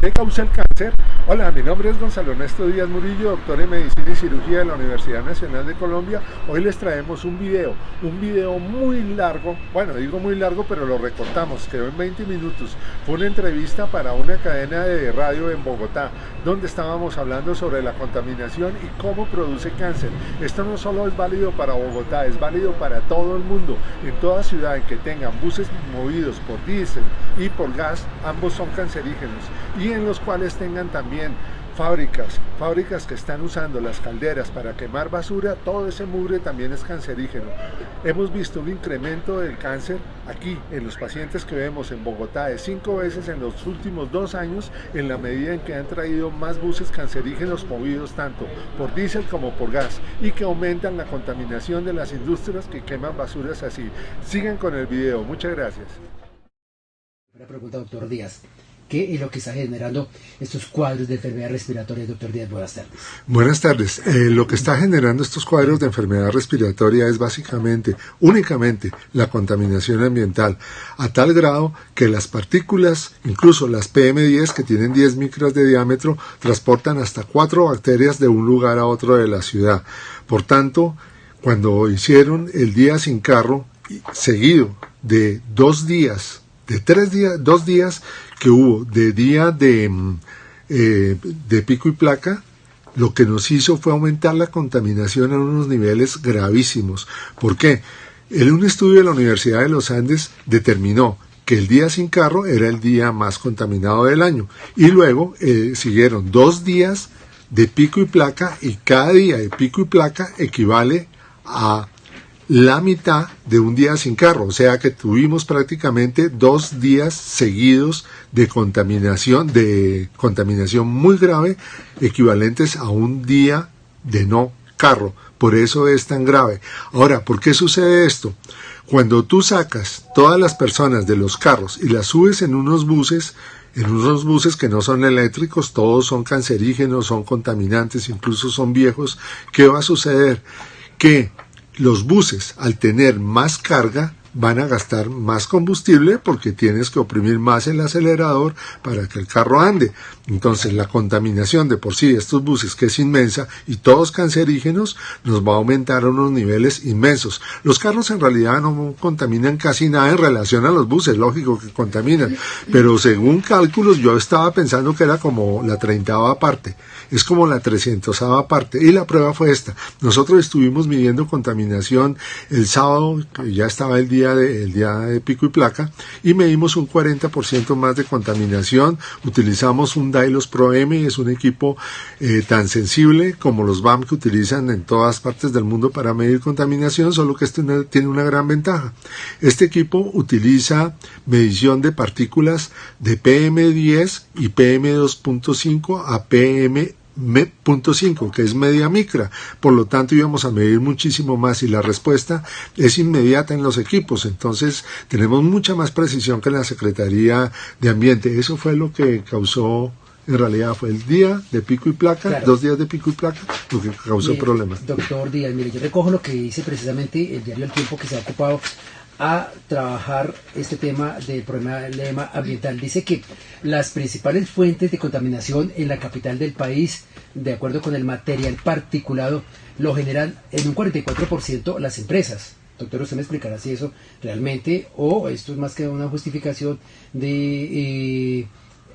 ¿Qué causa el cáncer? Hola, mi nombre es Gonzalo Ernesto Díaz Murillo, doctor en Medicina y Cirugía de la Universidad Nacional de Colombia. Hoy les traemos un video muy largo, bueno, digo muy largo, pero lo recortamos, quedó en 20 minutos. Fue una entrevista para una cadena de radio en Bogotá, donde estábamos hablando sobre la contaminación y cómo produce cáncer. Esto no solo es válido para Bogotá, es válido para todo el mundo. En toda ciudad en que tengan buses movidos por diésel y por gas, ambos son cancerígenos. Y en los cuales tengan también fábricas que están usando las calderas para quemar basura, todo ese mugre también es cancerígeno. Hemos visto un incremento del cáncer aquí en los pacientes que vemos en Bogotá de 5 veces en los últimos 2 años, en la medida en que han traído más buses cancerígenos movidos tanto por diésel como por gas y que aumentan la contaminación de las industrias que queman basuras así. Sigan con el video, muchas gracias. Una pregunta, doctor Díaz. ¿Qué es lo que está generando estos cuadros de enfermedad respiratoria, doctor Díaz? Buenas tardes. Buenas tardes. Lo que está generando estos cuadros de enfermedad respiratoria es únicamente la contaminación ambiental, a tal grado que las partículas, incluso las PM10, que tienen 10 micras de diámetro, transportan hasta 4 bacterias de un lugar a otro de la ciudad. Por tanto, cuando hicieron el día sin carro, seguido de 2 días, de 2 días que hubo de día de pico y placa, lo que nos hizo fue aumentar la contaminación a unos niveles gravísimos. ¿Por qué? Un estudio de la Universidad de los Andes determinó que el día sin carro era el día más contaminado del año. Y luego siguieron 2 días de pico y placa, y cada día de pico y placa equivale a la mitad de un día sin carro, o sea que tuvimos prácticamente 2 días seguidos de contaminación muy grave, equivalentes a un día de no carro. Por eso es tan grave. Ahora, ¿por qué sucede esto? Cuando tú sacas todas las personas de los carros y las subes en unos buses que no son eléctricos, todos son cancerígenos, son contaminantes, incluso son viejos, ¿qué va a suceder? Que los buses, al tener más carga, van a gastar más combustible porque tienes que oprimir más el acelerador para que el carro ande. Entonces la contaminación de por sí de estos buses, que es inmensa y todos cancerígenos, nos va a aumentar a unos niveles inmensos. Los carros en realidad no contaminan casi nada en relación a los buses, lógico que contaminan, pero según cálculos yo estaba pensando que era como la 30ª parte, es como la 300ª parte, y la prueba fue esta. Nosotros estuvimos midiendo contaminación el sábado, que ya estaba el día de pico y placa, y medimos un 40% más de contaminación. Utilizamos un Dylos Pro M, es un equipo tan sensible como los BAM que utilizan en todas partes del mundo para medir contaminación, solo que este tiene una gran ventaja. Este equipo utiliza medición de partículas de PM10 y PM2.5 a PM.5, que es media micra, por lo tanto íbamos a medir muchísimo más y la respuesta es inmediata en los equipos. Entonces tenemos mucha más precisión que la Secretaría de Ambiente. Eso fue lo que causó, en realidad fue el día de pico y placa, claro, 2 días de pico y placa, lo que causó problemas. Doctor Díaz, mire, yo recojo lo que dice precisamente el diario El Tiempo, que se ha ocupado a trabajar este tema del problema ambiental. Dice que las principales fuentes de contaminación en la capital del país, de acuerdo con el material particulado, lo generan en un 44% las empresas. Doctor, ¿usted me explicará si eso realmente, o esto es más que una justificación de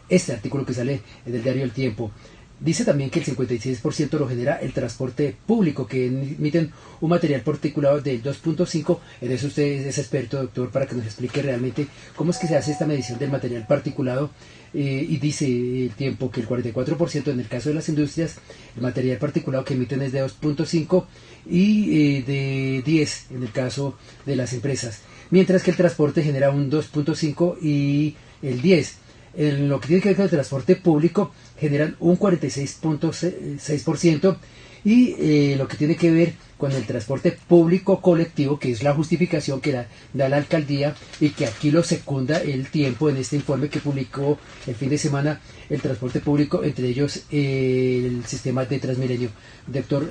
este artículo que sale en el diario El Tiempo? Dice también que el 56% lo genera el transporte público, que emiten un material particulado del 2.5. En eso usted es experto, doctor, para que nos explique realmente cómo es que se hace esta medición del material particulado. Y dice El Tiempo que el 44% en el caso de las industrias, el material particulado que emiten es de 2.5 y de 10 en el caso de las empresas, mientras que el transporte genera un 2.5 y el 10. En lo que tiene que ver con el transporte público generan un 46.6%, y lo que tiene que ver con el transporte público colectivo, que es la justificación que da la alcaldía y que aquí lo secunda El Tiempo en este informe que publicó el fin de semana, el transporte público, entre ellos el sistema de Transmilenio. Doctor,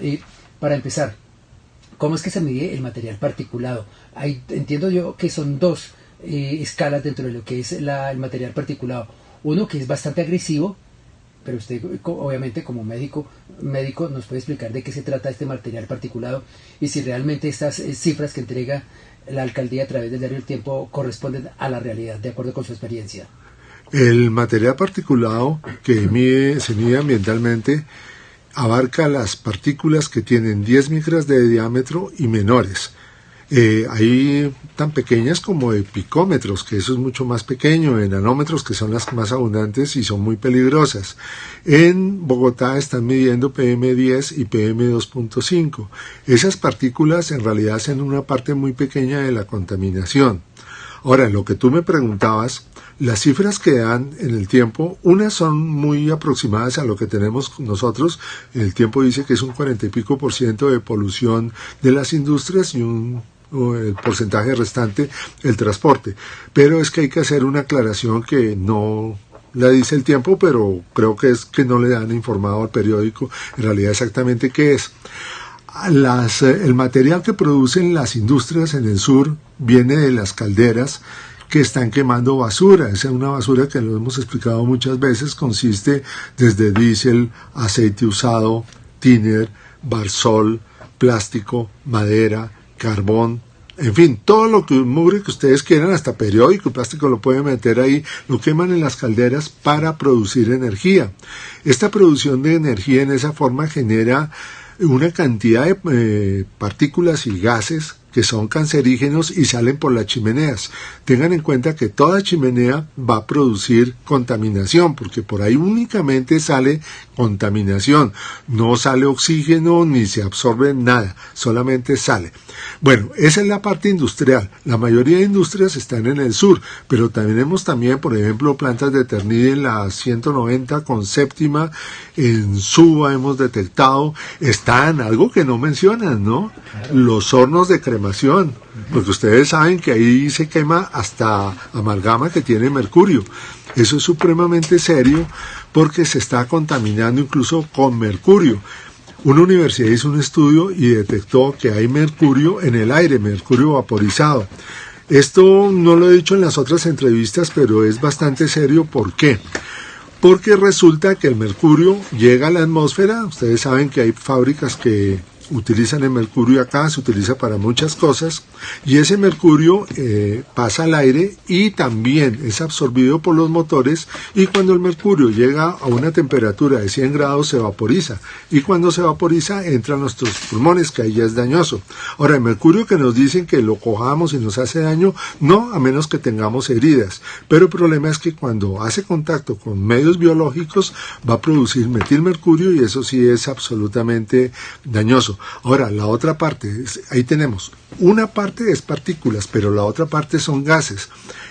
para empezar, ¿cómo es que se mide el material particulado? Entiendo yo que son 2 escalas dentro de lo que es el material particulado. Uno que es bastante agresivo, pero usted obviamente como médico nos puede explicar de qué se trata este material particulado y si realmente estas cifras que entrega la alcaldía a través del diario El Tiempo corresponden a la realidad, de acuerdo con su experiencia. El material particulado que se mide ambientalmente abarca las partículas que tienen 10 micras de diámetro y menores. Hay tan pequeñas como de picómetros, que eso es mucho más pequeño, en nanómetros, que son las más abundantes y son muy peligrosas. En Bogotá están midiendo PM10 y PM2.5. Esas partículas en realidad hacen una parte muy pequeña de la contaminación. Ahora, lo que tú me preguntabas, las cifras que dan en El Tiempo, unas son muy aproximadas a lo que tenemos nosotros. El Tiempo dice que es un 40 y pico % de polución de las industrias y el porcentaje restante el transporte. Pero es que hay que hacer una aclaración que no la dice El Tiempo, pero creo que es que no le han informado al periódico en realidad exactamente qué es. El material que producen las industrias en el sur viene de las calderas que están quemando basura. Esa es una basura que lo hemos explicado muchas veces, consiste desde diésel, aceite usado, tiner, barsol, plástico, madera, carbón, en fin, todo lo que mugre que ustedes quieran, hasta periódico, plástico lo pueden meter ahí, lo queman en las calderas para producir energía. Esta producción de energía en esa forma genera una cantidad de partículas y gases que son cancerígenos y salen por las chimeneas. Tengan en cuenta que toda chimenea va a producir contaminación, porque por ahí únicamente sale contaminación, no sale oxígeno ni se absorbe nada, solamente sale. Bueno, esa es la parte industrial. La mayoría de industrias están en el sur, pero tenemos también, por ejemplo, plantas de Ternide en la 190 con séptima, en Suba hemos detectado, están algo que no mencionan, ¿no? Los hornos de cremación, porque ustedes saben que ahí se quema hasta amalgama que tiene mercurio. Eso es supremamente serio porque se está contaminando incluso con mercurio. Una universidad hizo un estudio y detectó que hay mercurio en el aire, mercurio vaporizado. Esto no lo he dicho en las otras entrevistas, pero es bastante serio. ¿Por qué? Porque resulta que el mercurio llega a la atmósfera. Ustedes saben que hay fábricas que utilizan el mercurio acá, se utiliza para muchas cosas, y ese mercurio pasa al aire y también es absorbido por los motores, y cuando el mercurio llega a una temperatura de 100 grados se vaporiza, y cuando se vaporiza entra a nuestros pulmones, que ahí ya es dañoso. Ahora, el mercurio que nos dicen que lo cojamos y nos hace daño, no, a menos que tengamos heridas, pero el problema es que cuando hace contacto con medios biológicos va a producir metilmercurio, y eso sí es absolutamente dañoso. Ahora, la otra parte, ahí tenemos, una parte es partículas, pero la otra parte son gases.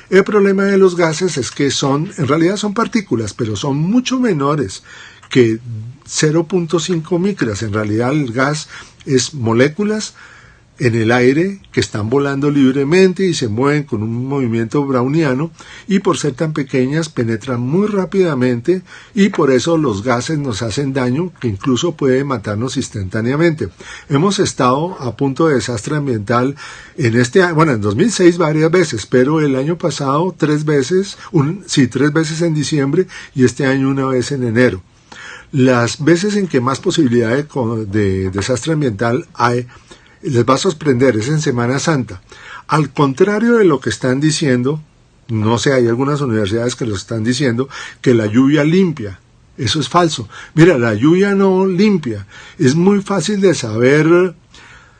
El problema de los gases es que en realidad son partículas, pero son mucho menores que 0.5 micras. En realidad el gas es moléculas en el aire que están volando libremente y se mueven con un movimiento browniano, y por ser tan pequeñas penetran muy rápidamente, y por eso los gases nos hacen daño que incluso puede matarnos instantáneamente. Hemos estado a punto de desastre ambiental en en 2006 varias veces, pero el año pasado 3 veces, 3 veces en diciembre, y este año una vez en enero. Las veces en que más posibilidad de desastre ambiental hay, les va a sorprender, es en Semana Santa. Al contrario de lo que están diciendo, no sé, hay algunas universidades que lo están diciendo, que la lluvia limpia. Eso es falso. Mira, la lluvia no limpia. Es muy fácil de saber.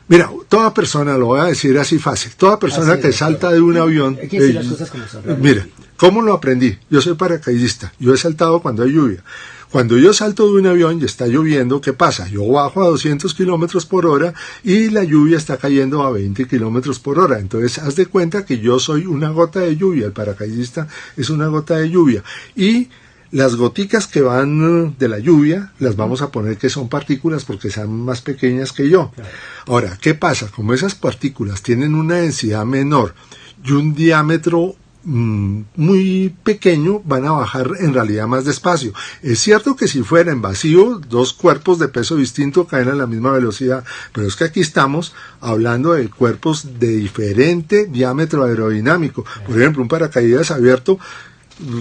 Mira, toda persona, lo voy a decir así fácil, toda persona que salta de un avión. Hay que decir las cosas como son. Mira, ¿cómo lo aprendí? Yo soy paracaidista, yo he saltado cuando hay lluvia. Cuando yo salto de un avión y está lloviendo, ¿qué pasa? Yo bajo a 200 kilómetros por hora y la lluvia está cayendo a 20 kilómetros por hora. Entonces, haz de cuenta que yo soy una gota de lluvia, el paracaidista es una gota de lluvia. Y las goticas que van de la lluvia, las vamos a poner que son partículas porque son más pequeñas que yo. Ahora, ¿qué pasa? Como esas partículas tienen una densidad menor y un diámetro muy pequeño, van a bajar en realidad más despacio. Es cierto que si fuera en vacío, 2 cuerpos de peso distinto caen a la misma velocidad, pero es que aquí estamos hablando de cuerpos de diferente diámetro aerodinámico. Por ejemplo, un paracaídas abierto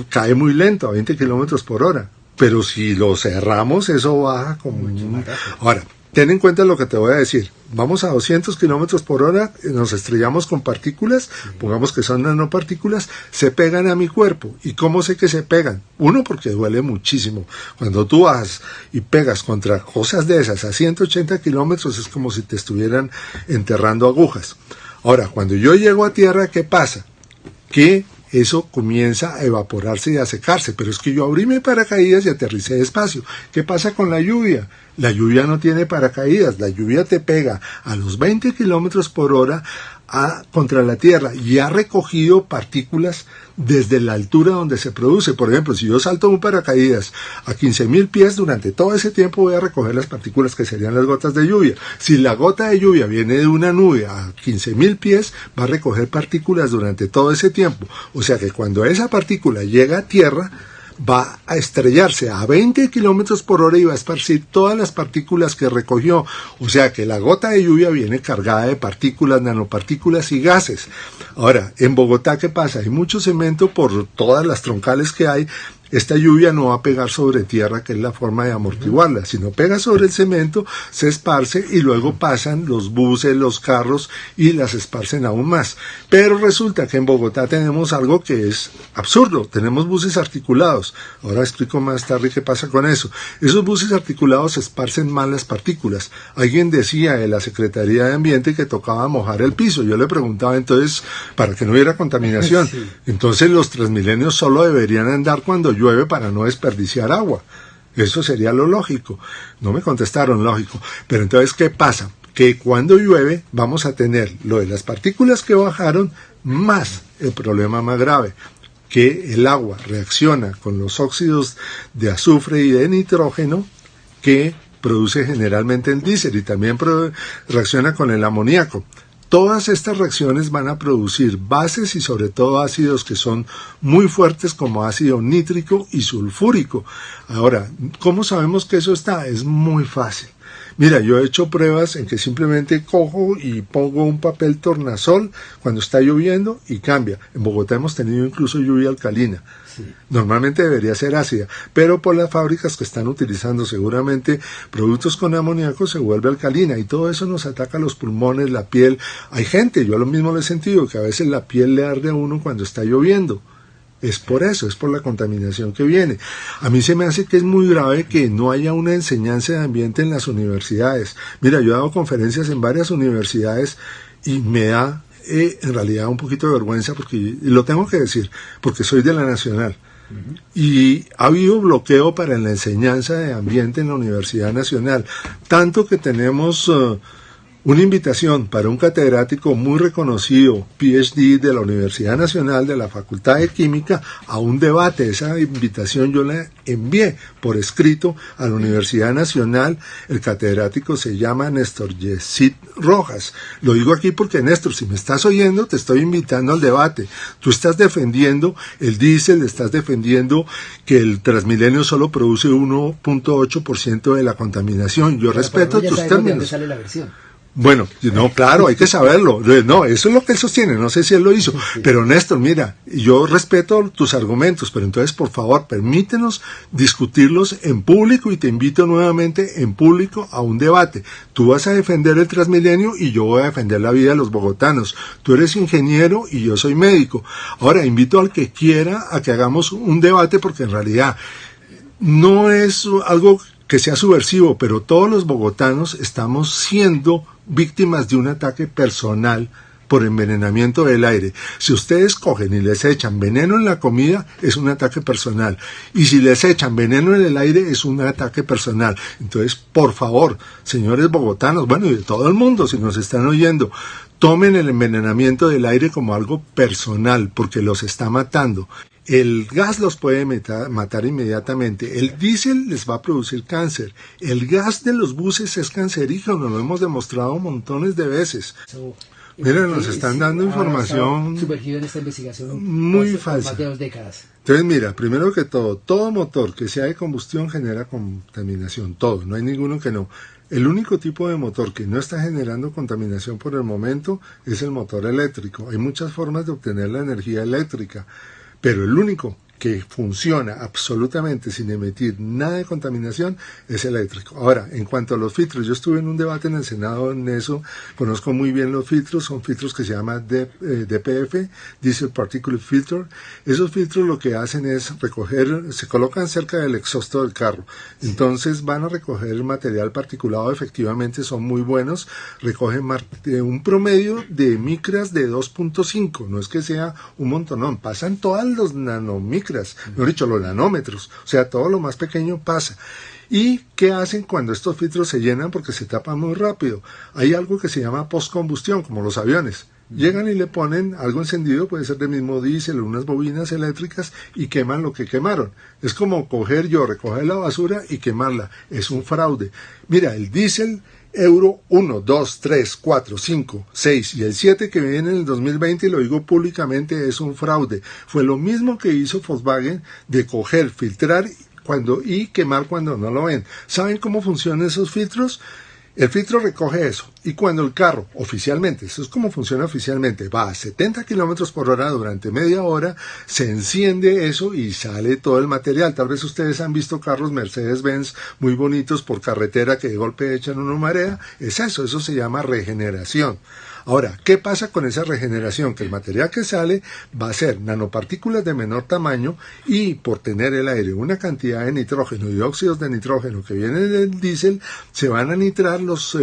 cae muy lento, a 20 kilómetros por hora. pero si lo cerramos, eso baja como... Ahora, ten en cuenta lo que te voy a decir. Vamos a 200 kilómetros por hora, nos estrellamos con partículas, pongamos que son nanopartículas, se pegan a mi cuerpo. ¿Y cómo sé que se pegan? Uno, porque duele muchísimo. Cuando tú vas y pegas contra cosas de esas a 180 kilómetros, es como si te estuvieran enterrando agujas. Ahora, cuando yo llego a tierra, ¿qué pasa? Que eso comienza a evaporarse y a secarse, pero es que yo abrí mi paracaídas y aterricé despacio. ¿Qué pasa con la lluvia? La lluvia no tiene paracaídas, la lluvia te pega a los 20 kilómetros por hora contra la tierra y ha recogido partículas desde la altura donde se produce. Por ejemplo, si yo salto un paracaídas a 15.000 pies, durante todo ese tiempo voy a recoger las partículas que serían las gotas de lluvia. Si la gota de lluvia viene de una nube a 15.000 pies, va a recoger partículas durante todo ese tiempo. O sea que cuando esa partícula llega a tierra, va a estrellarse a 20 kilómetros por hora y va a esparcir todas las partículas que recogió. O sea que la gota de lluvia viene cargada de partículas, nanopartículas y gases. Ahora, en Bogotá, ¿qué pasa? Hay mucho cemento por todas las troncales que hay. Esta lluvia no va a pegar sobre tierra, que es la forma de amortiguarla, sino pega sobre el cemento, se esparce y luego pasan los buses, los carros y las esparcen aún más. Pero resulta que en Bogotá tenemos algo que es absurdo, tenemos buses articulados. Ahora explico más tarde qué pasa con eso. Esos buses articulados esparcen mal las partículas. Alguien decía de la Secretaría de Ambiente que tocaba mojar el piso. Yo le preguntaba entonces, para que no hubiera contaminación. Sí. Entonces los Transmilenios solo deberían andar cuando llueve para no desperdiciar agua. Eso sería lo lógico. No me contestaron lógico. Pero entonces, ¿qué pasa? Que cuando llueve vamos a tener lo de las partículas que bajaron más el problema más grave, que el agua reacciona con los óxidos de azufre y de nitrógeno que produce generalmente el diésel y también reacciona con el amoníaco. Todas estas reacciones van a producir bases y sobre todo ácidos que son muy fuertes como ácido nítrico y sulfúrico. Ahora, ¿cómo sabemos que eso está? Es muy fácil. Mira, yo he hecho pruebas en que simplemente cojo y pongo un papel tornasol cuando está lloviendo y cambia. En Bogotá hemos tenido incluso lluvia alcalina. Sí. Normalmente debería ser ácida, pero por las fábricas que están utilizando seguramente productos con amoníaco se vuelve alcalina y todo eso nos ataca los pulmones, la piel. Hay gente, yo lo mismo lo he sentido, que a veces la piel le arde a uno cuando está lloviendo. Es por eso, es por la contaminación que viene. A mí se me hace que es muy grave que no haya una enseñanza de ambiente en las universidades. Mira, yo he dado conferencias en varias universidades y me da en realidad un poquito de vergüenza, porque lo tengo que decir, porque soy de la Nacional. Uh-huh. Y ha habido bloqueo para la enseñanza de ambiente en la Universidad Nacional, tanto que tenemos una invitación para un catedrático muy reconocido, PhD de la Universidad Nacional, de la Facultad de Química, a un debate. Esa invitación yo la envié por escrito a la Universidad Nacional. El catedrático se llama Néstor Yesid Rojas. Lo digo aquí porque, Néstor, si me estás oyendo, te estoy invitando al debate. Tú estás defendiendo el diésel, estás defendiendo que el Transmilenio solo produce 1.8% de la contaminación. Yo respeto tus términos. ¿Dónde sale la versión? Bueno, no, claro, hay que saberlo. No, eso es lo que él sostiene, no sé si él lo hizo. Sí. Pero Néstor, mira, yo respeto tus argumentos, pero entonces, por favor, permítenos discutirlos en público y te invito nuevamente en público a un debate. Tú vas a defender el Transmilenio y yo voy a defender la vida de los bogotanos. Tú eres ingeniero y yo soy médico. Ahora, invito al que quiera a que hagamos un debate porque en realidad no es algo que sea subversivo, pero todos los bogotanos estamos siendo víctimas de un ataque personal por envenenamiento del aire. Si ustedes cogen y les echan veneno en la comida, es un ataque personal. Y si les echan veneno en el aire, es un ataque personal. Entonces, por favor, señores bogotanos, bueno, y de todo el mundo, si nos están oyendo, tomen el envenenamiento del aire como algo personal, porque los está matando. El gas los puede matar inmediatamente. El diésel les va a producir cáncer. El gas de los buses es cancerígeno, lo hemos demostrado montones de veces. Miren, nos están dando información sumergido en esta investigación muy falsa. Más de 2 décadas. Entonces, mira, primero que todo motor que sea de combustión genera contaminación, todo, no hay ninguno que no. El único tipo de motor que no está generando contaminación por el momento es el motor eléctrico. Hay muchas formas de obtener la energía eléctrica, pero el único que funciona absolutamente sin emitir nada de contaminación es eléctrico. Ahora, en cuanto a los filtros, yo estuve en un debate en el Senado en eso, conozco muy bien los filtros, son filtros que se llaman DPF, Diesel Particulate Filter. Esos filtros lo que hacen es recoger, se colocan cerca del exhausto del carro, entonces van a recoger material particulado, efectivamente son muy buenos, recogen un promedio de micras de 2.5, no es que sea un montonón, pasan todos los nanomicras, mejor dicho, los nanómetros, o sea, todo lo más pequeño pasa. ¿Y qué hacen cuando estos filtros se llenan? Porque se tapan muy rápido. Hay algo que se llama postcombustión, como los aviones. Llegan y le ponen algo encendido, puede ser del mismo diésel o unas bobinas eléctricas, y queman lo que quemaron. Es como recoger la basura y quemarla. Es un fraude. Mira, el diésel Euro 1, 2, 3, 4, 5, 6 y el 7 que viene en el 2020, y lo digo públicamente, es un fraude. Fue lo mismo que hizo Volkswagen de coger, filtrar y quemar cuando no lo ven. ¿Saben cómo funcionan esos filtros? El filtro recoge eso, y cuando el carro oficialmente, eso es como funciona oficialmente, va a 70 kilómetros por hora durante media hora, se enciende eso y sale todo el material. Tal vez ustedes han visto carros Mercedes-Benz muy bonitos por carretera que de golpe echan una marea. Es eso se llama regeneración. Ahora, ¿qué pasa con esa regeneración? Que el material que sale va a ser nanopartículas de menor tamaño, y por tener el aire una cantidad de nitrógeno y óxidos de nitrógeno que vienen del diésel, se van a nitrar los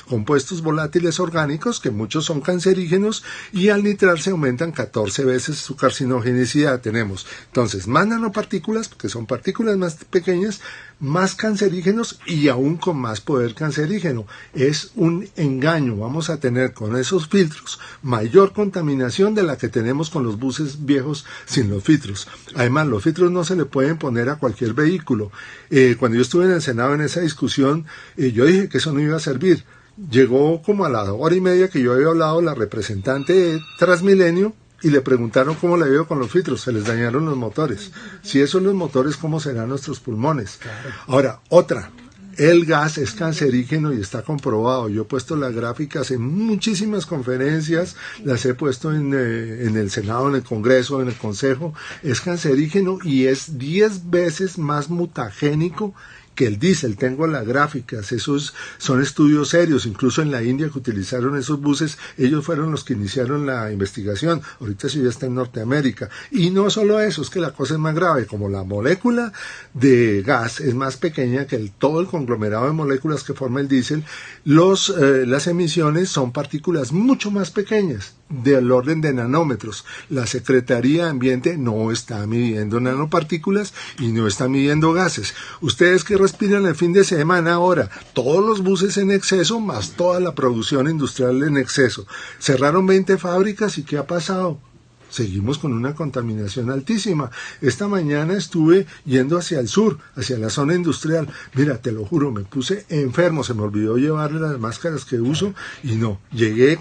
compuestos volátiles orgánicos, que muchos son cancerígenos, y al nitrarse aumentan 14 veces su carcinogenicidad. Tenemos entonces más nanopartículas, que son partículas más pequeñas, más cancerígenos y aún con más poder cancerígeno. Es un engaño. Vamos a tener con esos filtros mayor contaminación de la que tenemos con los buses viejos sin los filtros. Además, los filtros no se le pueden poner a cualquier vehículo. Cuando yo estuve en el Senado en esa discusión, yo dije que eso no iba a servir. Llegó como a la hora y media que yo había hablado la representante de Transmilenio, y le preguntaron cómo le había ido con los filtros. Se les dañaron los motores. Si eso son los motores, ¿cómo serán nuestros pulmones? Claro. Ahora, el gas es cancerígeno y está comprobado. Yo he puesto las gráficas en muchísimas conferencias, las he puesto en el Senado, en el Congreso, en el Consejo. Es cancerígeno y es 10 veces más mutagénico que el diésel. Tengo las gráficas, esos son estudios serios, incluso en la India que utilizaron esos buses, ellos fueron los que iniciaron la investigación, ahorita sí ya está en Norteamérica. Y no solo eso, es que la cosa es más grave, como la molécula de gas es más pequeña que todo el conglomerado de moléculas que forma el diésel, las emisiones son partículas mucho más pequeñas, del orden de nanómetros. La Secretaría de Ambiente no está midiendo nanopartículas y no está midiendo gases. Ustedes que respiran el fin de semana ahora, todos los buses en exceso, más toda la producción industrial en exceso. Cerraron 20 fábricas y ¿qué ha pasado? Seguimos con una contaminación altísima. Esta mañana estuve yendo hacia el sur, hacia la zona industrial. Mira, te lo juro, me puse enfermo, se me olvidó llevarle las máscaras que uso y no.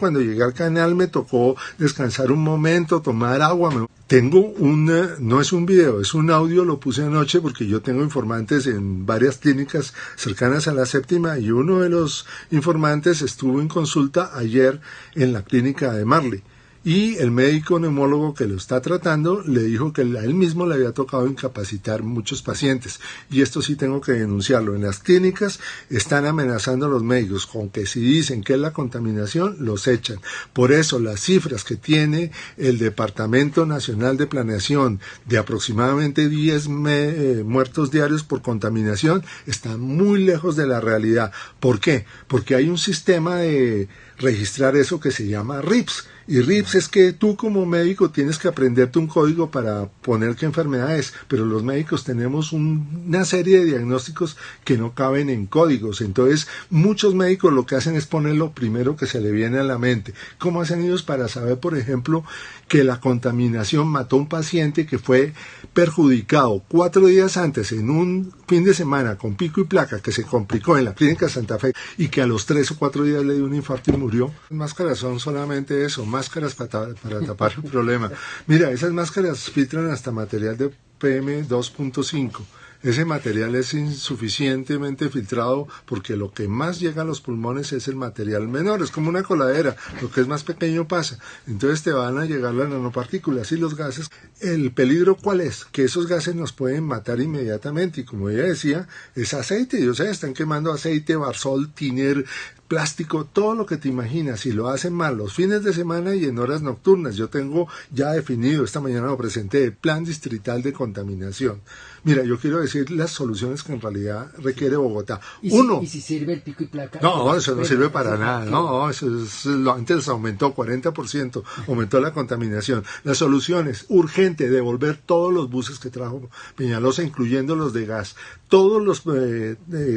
Cuando llegué al canal me tocó descansar un momento, tomar agua. Tengo no es un video, es un audio, lo puse anoche porque yo tengo informantes en varias clínicas cercanas a la Séptima, y uno de los informantes estuvo en consulta ayer en la clínica de Marley. Y el médico neumólogo que lo está tratando le dijo que a él mismo le había tocado incapacitar muchos pacientes. Y esto sí tengo que denunciarlo. En las clínicas están amenazando a los médicos con que si dicen que es la contaminación, los echan. Por eso las cifras que tiene el Departamento Nacional de Planeación de aproximadamente 10 muertos diarios por contaminación están muy lejos de la realidad. ¿Por qué? Porque hay un sistema de registrar eso que se llama RIPS. Y RIPS es que tú como médico tienes que aprenderte un código para poner qué enfermedad es, pero los médicos tenemos una serie de diagnósticos que no caben en códigos. Entonces muchos médicos lo que hacen es poner lo primero que se le viene a la mente. ¿Cómo hacen ellos para saber, por ejemplo, que la contaminación mató a un paciente que fue perjudicado 4 días antes en un fin de semana con pico y placa, que se complicó en la clínica Santa Fe y que a los 3 o 4 días le dio un infarto y murió? Las máscaras son solamente eso, máscaras para tapar el problema. Mira, esas máscaras filtran hasta material de PM2.5. Ese material es insuficientemente filtrado porque lo que más llega a los pulmones es el material menor, es como una coladera, lo que es más pequeño pasa, entonces te van a llegar las nanopartículas y los gases. ¿El peligro cuál es? Que esos gases nos pueden matar inmediatamente y como ella decía, es aceite, o sea, están quemando aceite, barsol, tiner, plástico, todo lo que te imaginas, y lo hacen mal los fines de semana y en horas nocturnas. Yo tengo ya definido, esta mañana lo presenté, el plan distrital de contaminación. Mira, yo quiero decir las soluciones que en realidad requiere Bogotá. ¿Y si sirve el pico y placa? No, eso no sirve para nada, no, antes aumentó 40%, aumentó la contaminación. Las soluciones, urgente, devolver todos los buses que trajo Peñalosa, incluyendo los de gas, todos los,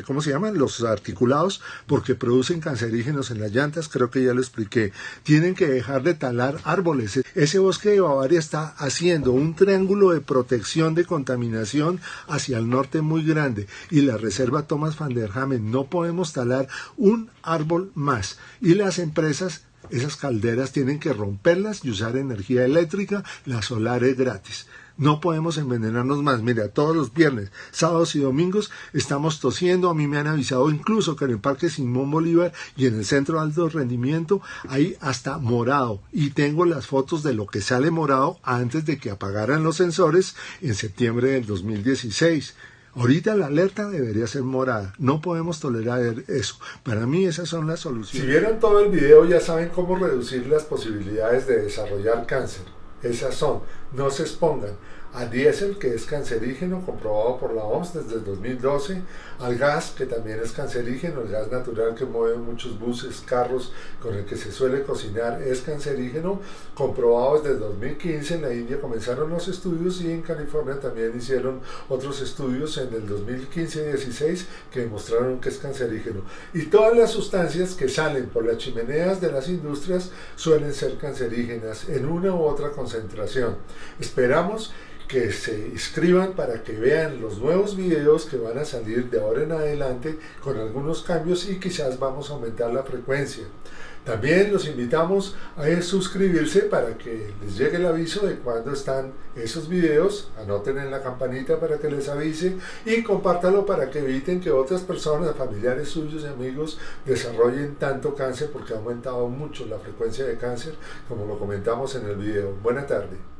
¿cómo se llaman? Los articulados, porque producen cancerígenos en las llantas, creo que ya lo expliqué. Tienen que dejar de talar árboles. Ese bosque de Bavaria está haciendo un triángulo de protección de contaminación hacia el norte muy grande, y la reserva Thomas van der Hamen, no podemos talar un árbol más, y las empresas, esas calderas tienen que romperlas y usar energía eléctrica, la solar es gratis. No podemos envenenarnos más. Mira, todos los viernes, sábados y domingos estamos tosiendo. A mí me han avisado incluso que en el Parque Simón Bolívar y en el Centro de Alto Rendimiento hay hasta morado. Y tengo las fotos de lo que sale morado antes de que apagaran los sensores en septiembre del 2016. Ahorita la alerta debería ser morada. No podemos tolerar eso. Para mí esas son las soluciones. Si vieron todo el video ya saben cómo reducir las posibilidades de desarrollar cáncer. Esas son, no se expongan a diésel, que es cancerígeno, comprobado por la OMS desde el 2012, al gas, que también es cancerígeno, el gas natural que mueve muchos buses, carros, con el que se suele cocinar, es cancerígeno, comprobado desde el 2015, en la India comenzaron los estudios y en California también hicieron otros estudios en el 2015-16 que demostraron que es cancerígeno. Y todas las sustancias que salen por las chimeneas de las industrias suelen ser cancerígenas en una u otra concentración. Esperamos que se inscriban para que vean los nuevos videos que van a salir de ahora en adelante con algunos cambios, y quizás vamos a aumentar la frecuencia. También los invitamos a suscribirse para que les llegue el aviso de cuando están esos videos. Anoten en la campanita para que les avise y compártalo para que eviten que otras personas, familiares suyos y amigos, desarrollen tanto cáncer, porque ha aumentado mucho la frecuencia de cáncer, como lo comentamos en el video. Buena tarde.